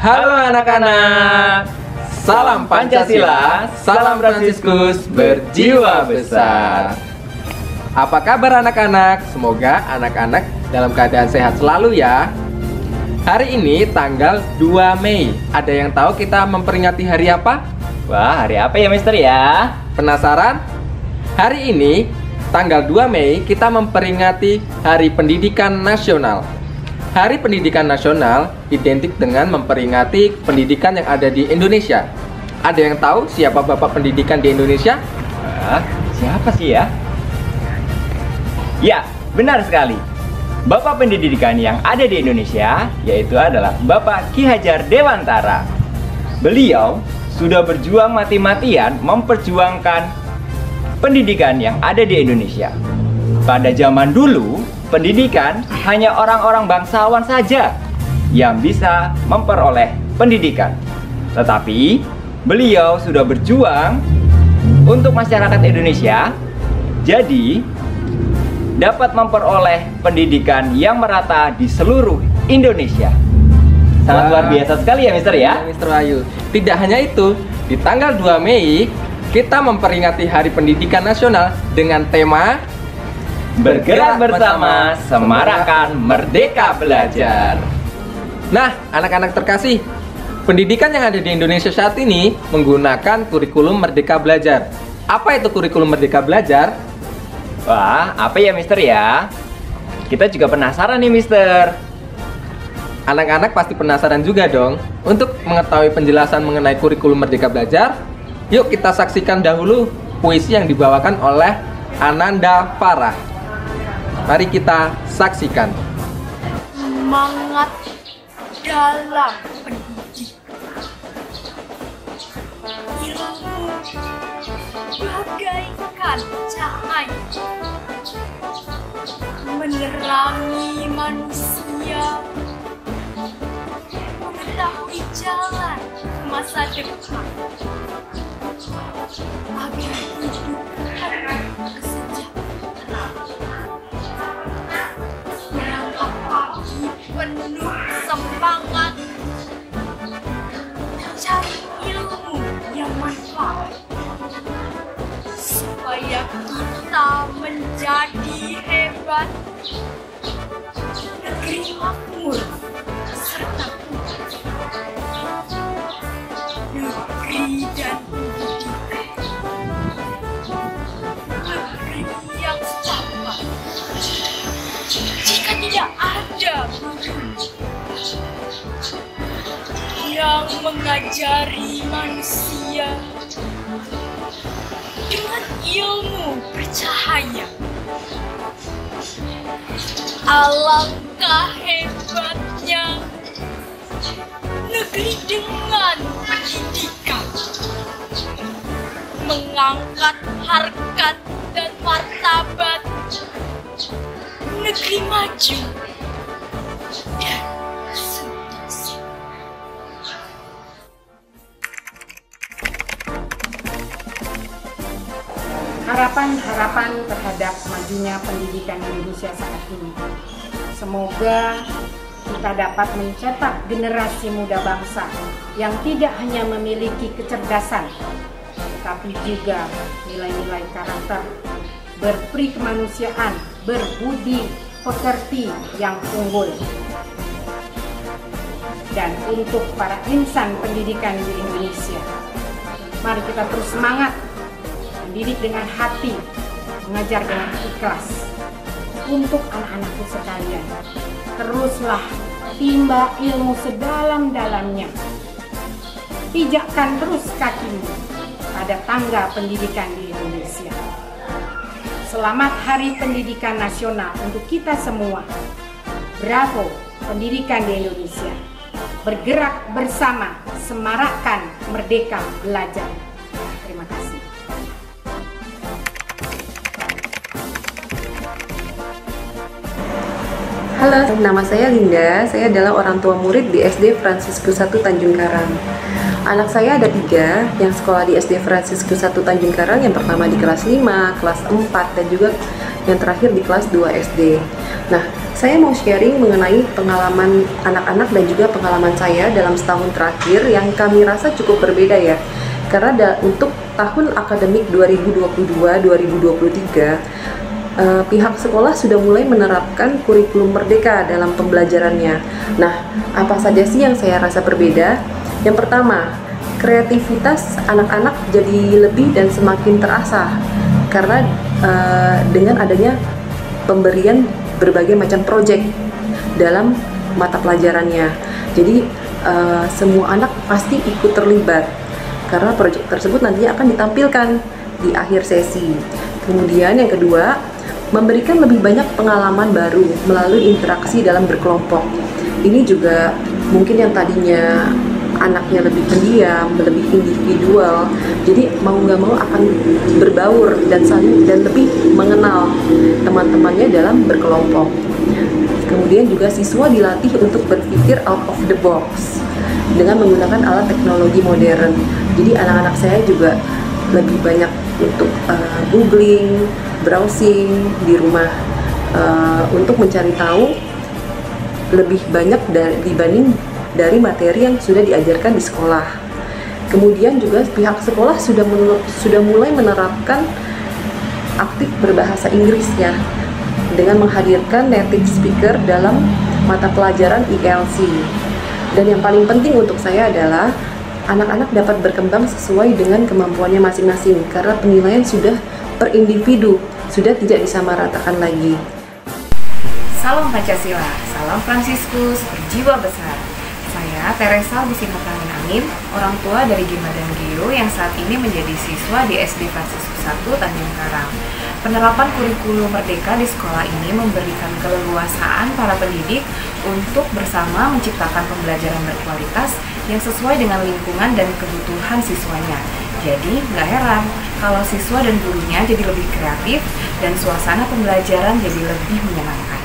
Halo anak-anak, salam Pancasila, salam Fransiskus, berjiwa besar. Apa kabar anak-anak? Semoga anak-anak dalam keadaan sehat selalu ya. Hari ini tanggal 2 Mei. Ada yang tahu kita memperingati hari apa? Wah, hari apa ya Mister ya? Penasaran? Hari ini tanggal 2 Mei kita memperingati Hari Pendidikan Nasional. Hari Pendidikan Nasional identik dengan memperingati pendidikan yang ada di Indonesia. Ada yang tahu siapa Bapak Pendidikan di Indonesia? Wah, siapa sih ya? Ya, benar sekali. Bapak Pendidikan yang ada di Indonesia yaitu adalah Bapak Ki Hajar Dewantara. Beliau sudah berjuang mati-matian memperjuangkan pendidikan yang ada di Indonesia. Pada zaman dulu, pendidikan hanya orang-orang bangsawan saja yang bisa memperoleh pendidikan. Tetapi beliau sudah berjuang untuk masyarakat Indonesia, jadi dapat memperoleh pendidikan yang merata di seluruh Indonesia. Sangat luar biasa sekali ya Mister ya? Mister Wahyu. Tidak hanya itu, di tanggal 2 Mei kita memperingati Hari Pendidikan Nasional dengan tema Bergerak bersama, semarakkan Merdeka Belajar. Nah, anak-anak terkasih, pendidikan yang ada di Indonesia saat ini menggunakan kurikulum Merdeka Belajar. Apa itu kurikulum Merdeka Belajar? Wah, apa ya Mister ya? Kita juga penasaran nih Mister. Anak-anak pasti penasaran juga dong. Untuk mengetahui penjelasan mengenai kurikulum Merdeka Belajar, yuk kita saksikan dahulu puisi yang dibawakan oleh Ananda Farah. Mari kita saksikan. Semangat dalam pendidikan, ilmu bagaikan cahaya menerangi manusia, mengetahui jalan masa depan agar hidup kesejahteraan. Berangkat pagi penuh semangat, cari ilmu yang manfaat supaya kita menjadi hebat, negeri makmur serta kuat, negeri dan pendidikan, negeri yang sabar. Jika tidak ada guru yang mengajari manusia dengan ilmu bercahaya, alangkah hebatnya negeri dengan pendidikan, mengangkat harkat dan martabat negeri maju dan sukses. Harapan-harapan terhadap majunya pendidikan Indonesia saat ini. Semoga kita dapat mencetak generasi muda bangsa yang tidak hanya memiliki kecerdasan, tapi juga nilai-nilai karakter, berperi kemanusiaan, berbudi pekerti yang unggul. Dan untuk para insan pendidikan di Indonesia, mari kita terus semangat, mendidik dengan hati, mengajar dengan ikhlas. Untuk anak-anakku sekalian, teruslah timba ilmu sedalam-dalamnya. Pijakkan terus kakimu pada tangga pendidikan di Indonesia. Selamat Hari Pendidikan Nasional untuk kita semua. Bravo pendidikan di Indonesia. Bergerak bersama, semarakkan Merdeka Belajar. Terima kasih. Halo, nama saya Linda. Saya adalah orang tua murid di SD Fransiskus 1 Tanjung Karang. Anak saya ada 3 yang sekolah di SD Fransiskus 1 Tanjung Karang. Yang pertama di kelas 5, kelas 4, dan juga yang terakhir di kelas 2 SD. Nah, saya mau sharing mengenai pengalaman anak-anak dan juga pengalaman saya dalam setahun terakhir yang kami rasa cukup berbeda ya. Karena untuk tahun akademik 2022-2023, pihak sekolah sudah mulai menerapkan kurikulum merdeka dalam pembelajarannya. Nah, apa saja sih yang saya rasa berbeda? Yang pertama, kreativitas anak-anak jadi lebih dan semakin terasah karena dengan adanya pemberian berbagai macam proyek dalam mata pelajarannya. Jadi semua anak pasti ikut terlibat karena proyek tersebut nantinya akan ditampilkan di akhir sesi. Kemudian yang kedua, memberikan lebih banyak pengalaman baru melalui interaksi dalam berkelompok. Ini juga mungkin yang tadinya anaknya lebih pendiam, lebih individual, jadi mau nggak mau akan berbaur dan lebih mengenal teman-temannya dalam berkelompok. Kemudian juga siswa dilatih untuk berpikir out of the box dengan menggunakan alat teknologi modern. Jadi anak-anak saya juga lebih banyak untuk googling, browsing di rumah untuk mencari tahu lebih banyak dibanding dari materi yang sudah diajarkan di sekolah. Kemudian juga pihak sekolah sudah mulai menerapkan aktif berbahasa Inggris ya, dengan menghadirkan native speaker dalam mata pelajaran IELTS. Dan yang paling penting untuk saya adalah anak-anak dapat berkembang sesuai dengan kemampuannya masing-masing karena penilaian sudah per individu, sudah tidak disamaratakan lagi. Salam Pancasila, salam Fransiskus, berjiwa besar. Saya Teresa Businotamin Amin, orang tua dari Gima dan Gio yang saat ini menjadi siswa di SD Fransiskus 1 Tanjung Karang. Penerapan kurikulum merdeka di sekolah ini memberikan keleluasaan para pendidik untuk bersama menciptakan pembelajaran berkualitas yang sesuai dengan lingkungan dan kebutuhan siswanya. Jadi nggak heran kalau siswa dan gurunya jadi lebih kreatif dan suasana pembelajaran jadi lebih menyenangkan.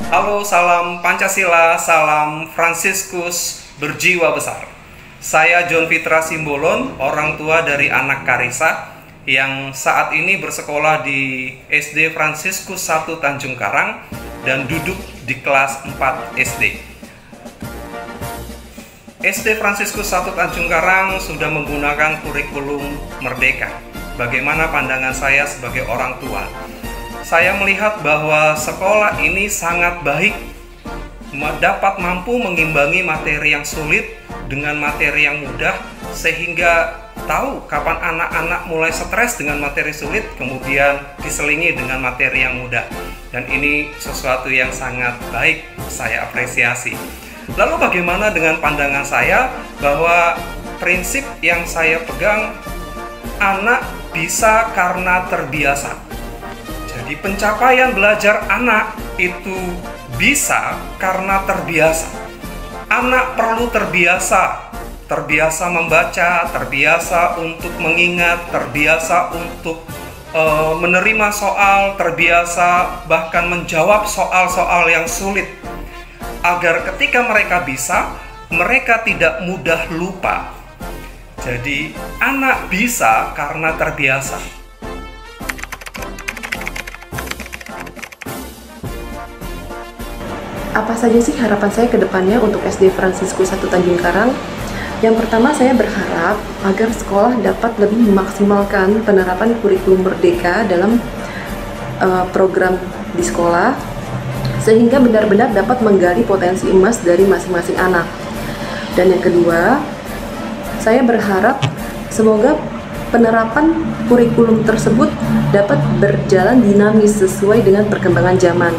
Halo, salam Pancasila, salam Fransiskus, berjiwa besar. Saya John Fitra Simbolon, orang tua dari anak Karisa yang saat ini bersekolah di SD Fransiskus 1 Tanjung Karang dan duduk di kelas 4 SD. SD Fransiskus 1 Tanjung Karang sudah menggunakan kurikulum merdeka. Bagaimana pandangan saya sebagai orang tua? Saya melihat bahwa sekolah ini sangat baik, dapat mampu mengimbangi materi yang sulit dengan materi yang mudah, sehingga tahu kapan anak-anak mulai stres dengan materi sulit, kemudian diselingi dengan materi yang mudah. Dan ini sesuatu yang sangat baik, saya apresiasi. Lalu bagaimana dengan pandangan saya bahwa prinsip yang saya pegang, anak bisa karena terbiasa. Jadi pencapaian belajar anak itu bisa karena terbiasa. Anak perlu terbiasa membaca, terbiasa untuk mengingat, terbiasa untuk menerima soal, terbiasa bahkan menjawab soal-soal yang sulit. Agar ketika mereka bisa, mereka tidak mudah lupa. Jadi anak bisa karena terbiasa. Apa saja sih harapan saya ke depannya untuk SD Fransiskus 1 Tanjung Karang? Yang pertama, saya berharap agar sekolah dapat lebih memaksimalkan penerapan kurikulum merdeka dalam program di sekolah, sehingga benar-benar dapat menggali potensi emas dari masing-masing anak. Dan yang kedua, saya berharap semoga penerapan kurikulum tersebut dapat berjalan dinamis sesuai dengan perkembangan zaman.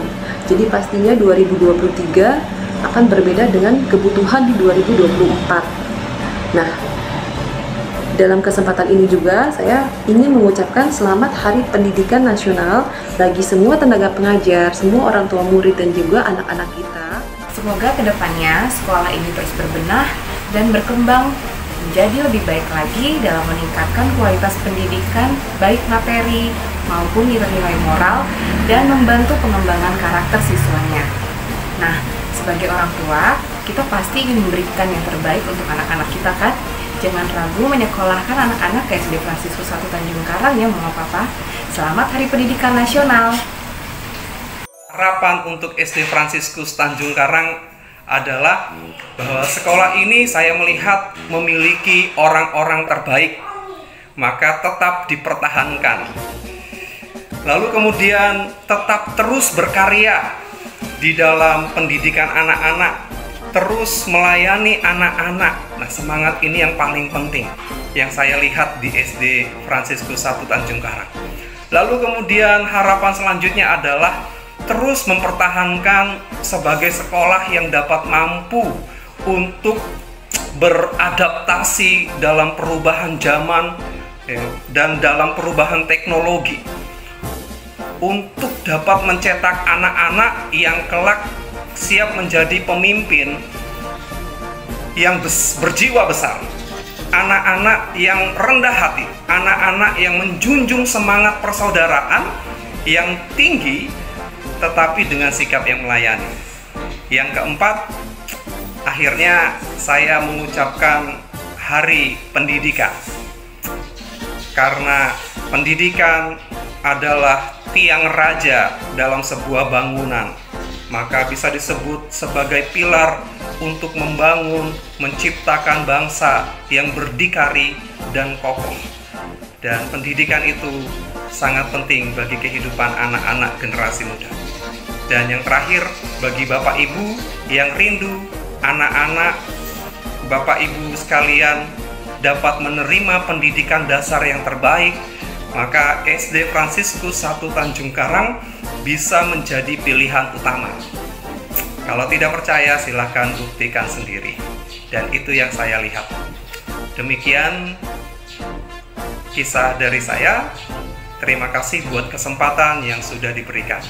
Jadi pastinya 2023 akan berbeda dengan kebutuhan di 2024. Nah, dalam kesempatan ini juga saya ingin mengucapkan selamat Hari Pendidikan Nasional bagi semua tenaga pengajar, semua orang tua murid dan juga anak-anak kita. Semoga kedepannya sekolah ini terus berbenah dan berkembang menjadi lebih baik lagi dalam meningkatkan kualitas pendidikan, baik materi maupun nilai-nilai moral, dan membantu pengembangan karakter siswanya. Nah, sebagai orang tua, kita pasti ingin memberikan yang terbaik untuk anak-anak kita kan? Jangan ragu menyekolahkan anak-anak ke SD Fransiskus 1 Tanjung Karang ya Mama Papa. Selamat Hari Pendidikan Nasional. Harapan untuk SD Fransiskus Tanjung Karang adalah bahwa sekolah ini saya melihat memiliki orang-orang terbaik, maka tetap dipertahankan. Lalu kemudian tetap terus berkarya di dalam pendidikan anak-anak, terus melayani anak-anak. Nah, semangat ini yang paling penting yang saya lihat di SD Fransiskus 1 Tanjung Karang. Lalu kemudian harapan selanjutnya adalah terus mempertahankan sebagai sekolah yang dapat mampu untuk beradaptasi dalam perubahan zaman dan dalam perubahan teknologi, untuk dapat mencetak anak-anak yang kelak siap menjadi pemimpin yang berjiwa besar, anak-anak yang rendah hati, anak-anak yang menjunjung semangat persaudaraan yang tinggi tetapi dengan sikap yang melayani. Yang keempat, akhirnya saya mengucapkan Hari Pendidikan, karena pendidikan adalah tiang raja dalam sebuah bangunan, maka bisa disebut sebagai pilar untuk membangun, menciptakan bangsa yang berdikari dan kokoh. Dan pendidikan itu sangat penting bagi kehidupan anak-anak generasi muda. Dan yang terakhir, bagi Bapak Ibu yang rindu anak-anak Bapak Ibu sekalian dapat menerima pendidikan dasar yang terbaik, maka SD Fransiskus 1 Tanjung Karang bisa menjadi pilihan utama. Kalau tidak percaya, silahkan buktikan sendiri. Dan itu yang saya lihat. Demikian kisah dari saya. Terima kasih buat kesempatan yang sudah diberikan.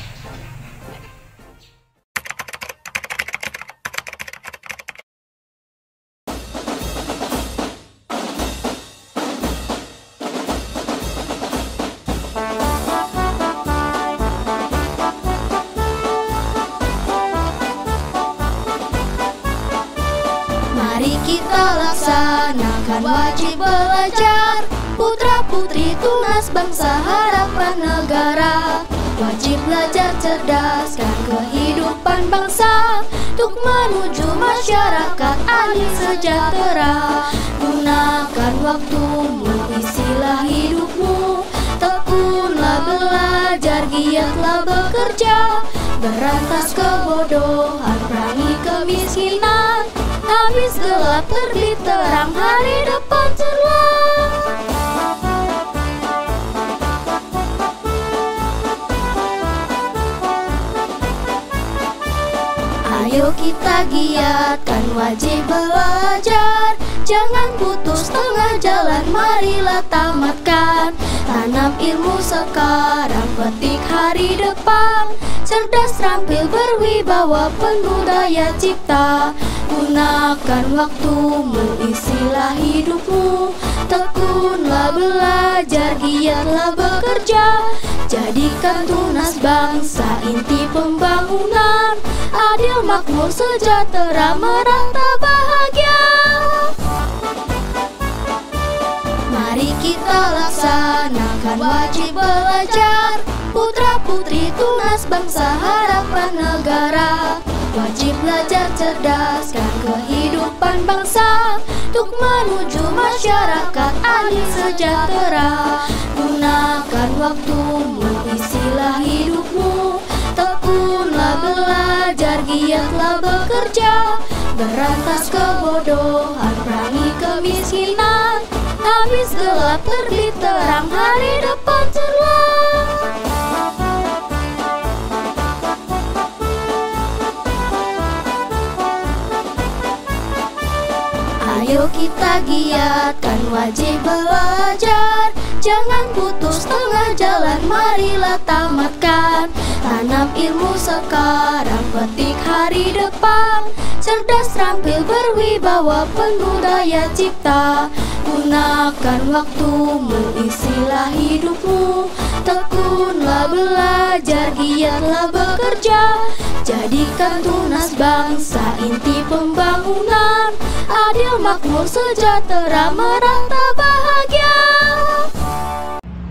Mari kita laksanakan wajib belajar, putra-putri tunas bangsa harapan negara. Wajib belajar cerdaskan kehidupan bangsa, untuk menuju masyarakat adil sejahtera. Gunakan waktumu, isilah hidupmu, tekunlah belajar, giatlah bekerja. Berantas kebodohan, perangi kemiskinan, habis gelap terbit terang, hari depan cerah. Ayo kita giatkan wajib belajar, jangan putus tengah jalan, marilah tamatkan. Tanam ilmu sekarang, petik hari depan, cerdas terampil berwibawa, penuh daya cipta. Gunakan waktumu, isilah hidupmu, tekunlah belajar, giatlah bekerja. Jadikan tunas bangsa inti pembangunan, adil makmur sejahtera merata bahagia. Mari kita laksanakan wajib belajar, putra-putri tunas bangsa harapan negara. Wajib belajar cerdaskan kehidupan bangsa, untuk menuju masyarakat adil sejahtera. Gunakan waktumu, isilah hidupmu, tekunlah belajar, giatlah bekerja. Berantas kebodohan, perangi kemiskinan, habis gelap terbit terang, hari depan cerah. Ayo kita giatkan wajib belajar, jangan putus tengah jalan, marilah tamatkan. Tanam ilmu sekarang, petik hari depan, cerdas terampil berwibawa, penuh daya cipta. Gunakan waktumu, isilah hidupmu, tekunlah belajar, giatlah bekerja. Jadikan tunas bangsa inti pembangunan, adil makmur sejahtera merata bahagia.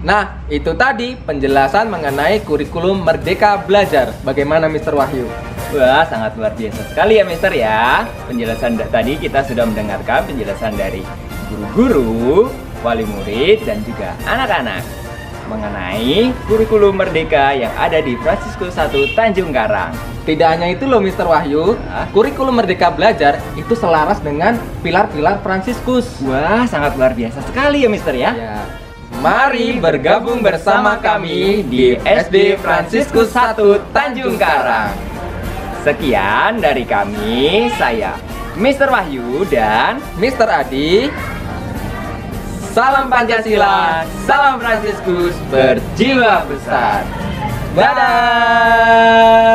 Nah, itu tadi penjelasan mengenai kurikulum Merdeka Belajar. Bagaimana Mr. Wahyu? Wah, sangat luar biasa sekali ya Mister ya. Penjelasan tadi kita sudah mendengarkan penjelasan dari guru-guru, wali murid, dan juga anak-anak mengenai kurikulum Merdeka yang ada di Fransiskus 1 Tanjung Karang. Tidak hanya itu loh Mr. Wahyu, kurikulum Merdeka Belajar itu selaras dengan pilar-pilar Fransiskus. Wah, sangat luar biasa sekali ya Mister ya. Ya. Mari bergabung bersama kami di SD Fransiskus 1 Tanjung Karang. Sekian dari kami, saya Mr. Wahyu dan Mr. Adi. Salam Pancasila, salam Fransiskus, berjiwa besar. Dadah.